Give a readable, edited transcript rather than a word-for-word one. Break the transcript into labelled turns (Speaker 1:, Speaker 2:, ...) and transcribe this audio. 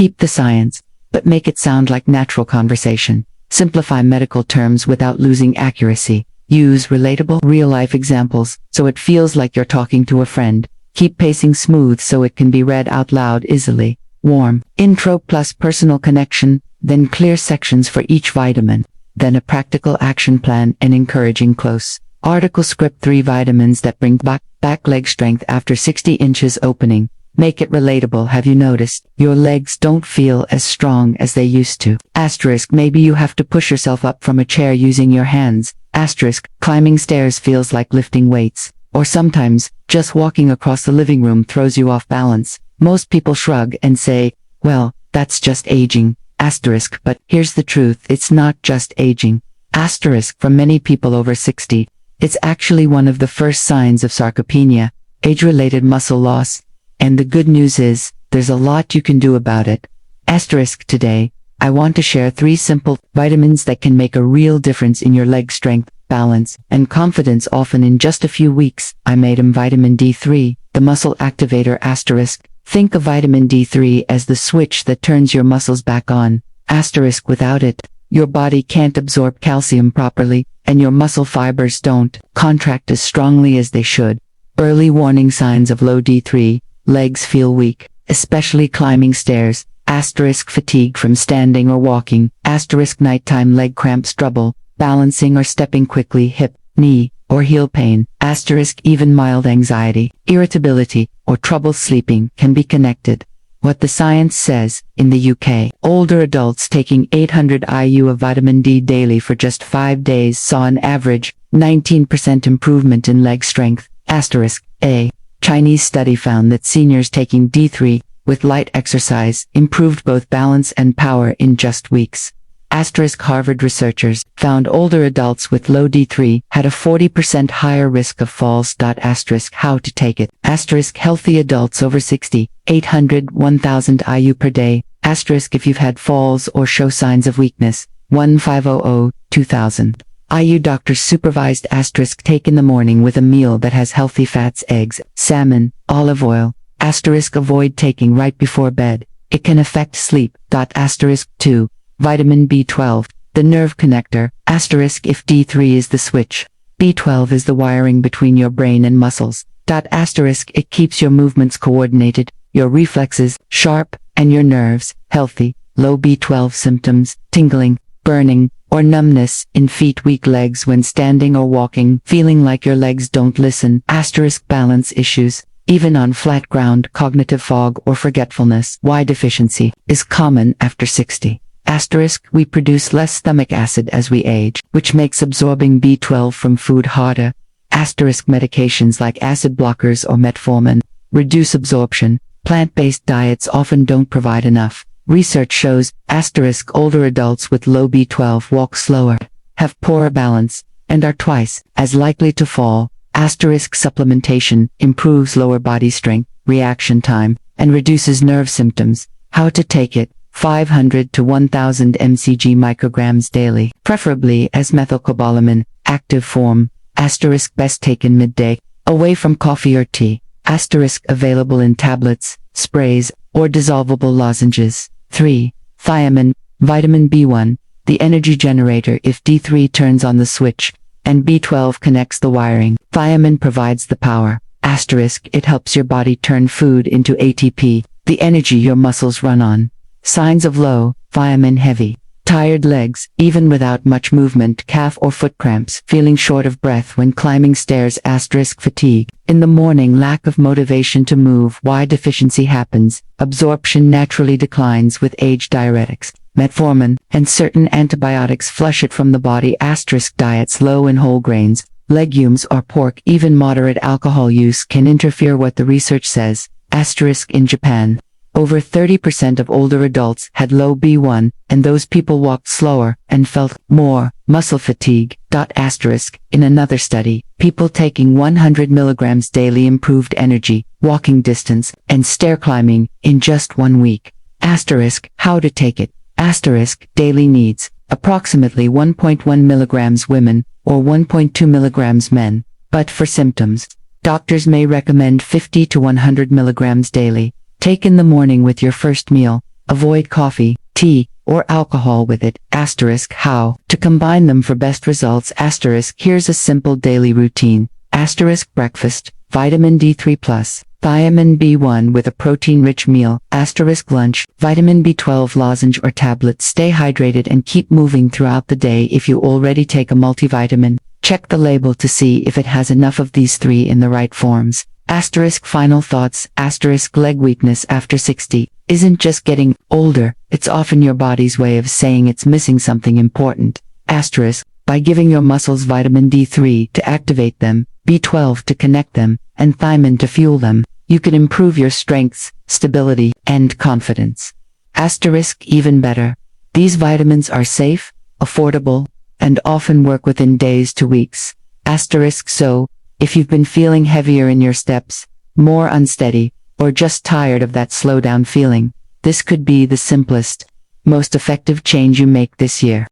Speaker 1: Keep the science, but make it sound like natural conversation. Simplify medical terms without losing accuracy. Use relatable, real-life examples, so it feels like you're talking to a friend. Keep pacing smooth so it can be read out loud easily. Warm intro plus personal connection, then clear sections for each vitamin, then a practical action plan and encouraging close article script. 3 vitamins that bring back leg strength after 60 inches opening. Make it relatable. Have you noticed your legs don't feel as strong as they used to? Asterisk, maybe you have to push yourself up from a chair using your hands. Asterisk, climbing stairs feels like lifting weights. Or sometimes, just walking across the living room throws you off balance. Most people shrug and say, well, that's just aging. Asterisk, but here's the truth, it's not just aging. Asterisk, for many people over 60, it's actually one of the first signs of sarcopenia, age-related muscle loss. And the good news is, there's a lot you can do about it. Asterisk, today, I want to share 3 simple vitamins that can make a real difference in your leg strength, balance, and confidence, often in just a few weeks. I made them. Vitamin D3, the muscle activator. Asterisk, think of vitamin D3 as the switch that turns your muscles back on. Asterisk, without it, your body can't absorb calcium properly, and your muscle fibers don't contract as strongly as they should. Early warning signs of low D3. Legs feel weak, especially climbing stairs. Asterisk, fatigue from standing or walking. Asterisk, nighttime leg cramps, trouble balancing or stepping quickly. Hip, knee, or heel pain. Asterisk, even mild anxiety, irritability, or trouble sleeping can be connected. What the science says. In the UK, older adults taking 800 IU of vitamin D daily for just 5 days saw an average 19% improvement in leg strength. Asterisk, a Chinese study found that seniors taking D3 with light exercise improved both balance and power in just weeks. Asterisk, Harvard researchers found older adults with low D3 had a 40% higher risk of falls. Asterisk, how to take it. Asterisk, healthy adults over 60, 800-1000 IU per day. Asterisk, if you've had falls or show signs of weakness, 1500-2000 IU, doctor supervised. Asterisk, take in the morning with a meal that has healthy fats, eggs, salmon, olive oil. Asterisk, avoid taking right before bed. It can affect sleep. Asterisk, 2. Vitamin B12, the nerve connector. Asterisk, if D3 is the switch, B12 is the wiring between your brain and muscles. Asterisk, it keeps your movements coordinated, your reflexes sharp, and your nerves healthy. Low B12 symptoms, tingling, burning, or numbness in feet, weak legs when standing or walking, feeling like your legs don't listen. Asterisk, balance issues, even on flat ground, cognitive fog or forgetfulness. Y deficiency is common after 60. Asterisk, we produce less stomach acid as we age, which makes absorbing B12 from food harder. Asterisk, medications like acid blockers or metformin reduce absorption. Plant-based diets often don't provide enough. Research shows, asterisk, older adults with low B12 walk slower, have poorer balance, and are twice as likely to fall. Asterisk, supplementation improves lower body strength, reaction time, and reduces nerve symptoms. How to take it. 500 to 1000 mcg micrograms daily, preferably as methylcobalamin, active form. Asterisk, best taken midday, away from coffee or tea. Asterisk, available in tablets, sprays, or dissolvable lozenges. 3. Thiamine, vitamin B1, the energy generator if D3 turns on the switch, and B12 connects the wiring. Thiamine provides the power. Asterisk, it helps your body turn food into ATP, the energy your muscles run on. Signs of low thiamine: heavy, tired legs, even without much movement, calf or foot cramps, feeling short of breath when climbing stairs. Asterisk, fatigue in the morning, lack of motivation to move. Y deficiency happens, absorption naturally declines with age. Diuretics, metformin, and certain antibiotics flush it from the body. Asterisk, diets low in whole grains, legumes or pork, even moderate alcohol use can interfere. What the research says. Asterisk, in Japan, over 30% of older adults had low B1, and those people walked slower and felt more muscle fatigue. Asterisk, in another study, people taking 100 milligrams daily improved energy, walking distance, and stair climbing in just 1 week. Asterisk, how to take it. Asterisk, daily needs, approximately 1.1 milligrams women, or 1.2 milligrams men, but for symptoms, doctors may recommend 50 to 100 milligrams daily. Take in the morning with your first meal, Avoid coffee, tea, or alcohol with it. Asterisk how to combine them for best results. Asterisk here's a simple daily routine. Asterisk breakfast, vitamin D3 plus, vitamin B1 with a protein-rich meal. Asterisk lunch, vitamin B12 lozenge or tablet. Stay hydrated and keep moving throughout the day. If you already take a multivitamin, check the label to see if it has enough of these three in the right forms. Asterisk final thoughts. Asterisk leg weakness after 60 isn't just getting older, it's often your body's way of saying it's missing something important. Asterisk, by giving your muscles vitamin D3 to activate them, B12 to connect them, and thiamine to fuel them, you can improve your strength, stability, and confidence. Asterisk even better. These vitamins are safe, affordable, and often work within days to weeks. Asterisk so, if you've been feeling heavier in your steps, more unsteady, or just tired of that slowdown feeling, this could be the simplest, most effective change you make this year.